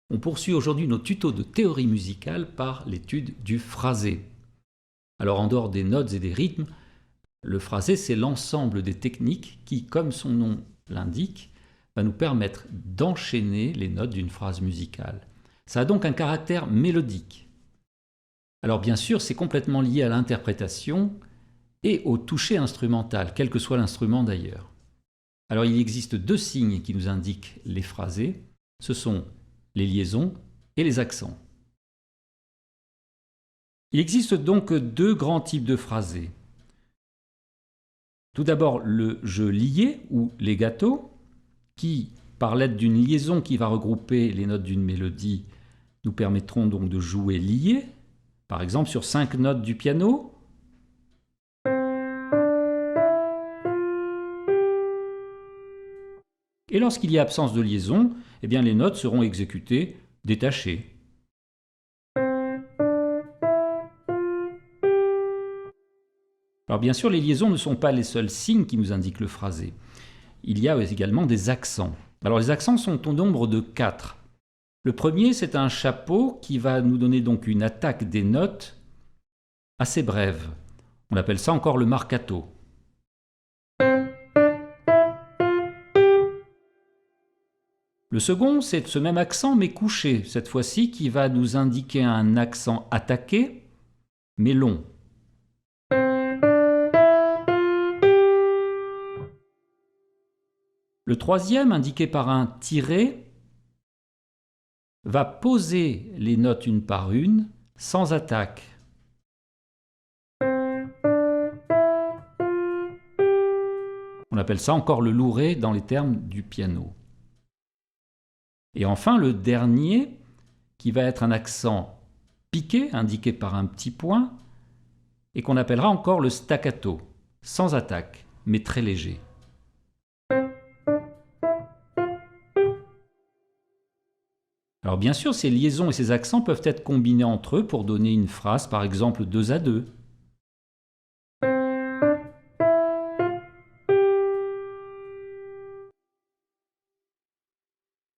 On poursuit aujourd'hui nos tutos de théorie musicale par l'étude du phrasé. Alors en dehors des notes et des rythmes, le phrasé c'est l'ensemble des techniques qui, comme son nom l'indique, va nous permettre d'enchaîner les notes d'une phrase musicale. Ça a donc un caractère mélodique. Alors bien sûr, c'est complètement lié à l'interprétation et au toucher instrumental, quel que soit l'instrument d'ailleurs. Alors il existe deux signes qui nous indiquent les phrasés, ce sont les liaisons et les accents. Il existe donc deux grands types de phrasés. Tout d'abord le jeu lié ou legato, qui, par l'aide d'une liaison qui va regrouper les notes d'une mélodie, nous permettront donc de jouer lié, par exemple sur 5 notes du piano. Et lorsqu'il y a absence de liaison, eh bien les notes seront exécutées détachées. Alors bien sûr, les liaisons ne sont pas les seuls signes qui nous indiquent le phrasé. Il y a également des accents. Alors les accents sont au nombre de 4. Le premier, c'est un chapeau qui va nous donner donc une attaque des notes assez brève. On appelle ça encore le marcato. Le second, c'est ce même accent mais couché, cette fois-ci, qui va nous indiquer un accent attaqué mais long. Le troisième, indiqué par un tiré, va poser les notes une par une, sans attaque. On appelle ça encore le louré dans les termes du piano. Et enfin, le dernier, qui va être un accent piqué, indiqué par un petit point, et qu'on appellera encore le staccato, sans attaque, mais très léger. Alors bien sûr, ces liaisons et ces accents peuvent être combinés entre eux pour donner une phrase, par exemple 2 à 2.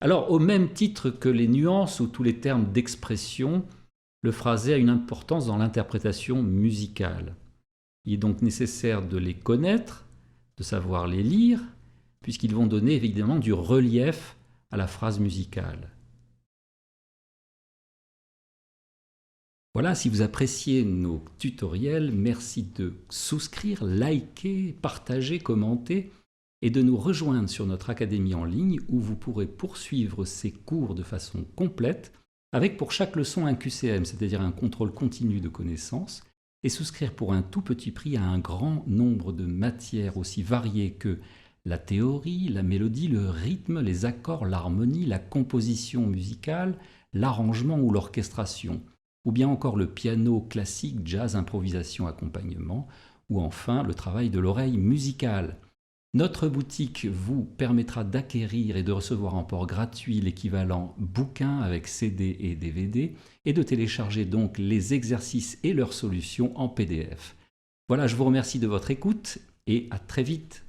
Alors, au même titre que les nuances ou tous les termes d'expression, le phrasé a une importance dans l'interprétation musicale. Il est donc nécessaire de les connaître, de savoir les lire, puisqu'ils vont donner évidemment du relief à la phrase musicale. Voilà, si vous appréciez nos tutoriels, merci de souscrire, liker, partager, commenter et de nous rejoindre sur notre académie en ligne où vous pourrez poursuivre ces cours de façon complète avec pour chaque leçon un QCM, c'est-à-dire un contrôle continu de connaissances, et souscrire pour un tout petit prix à un grand nombre de matières aussi variées que la théorie, la mélodie, le rythme, les accords, l'harmonie, la composition musicale, l'arrangement ou l'orchestration, ou bien encore le piano classique, jazz, improvisation, accompagnement, ou enfin le travail de l'oreille musicale. Notre boutique vous permettra d'acquérir et de recevoir en port gratuit l'équivalent bouquin avec CD et DVD et de télécharger donc les exercices et leurs solutions en PDF. Voilà, je vous remercie de votre écoute et à très vite.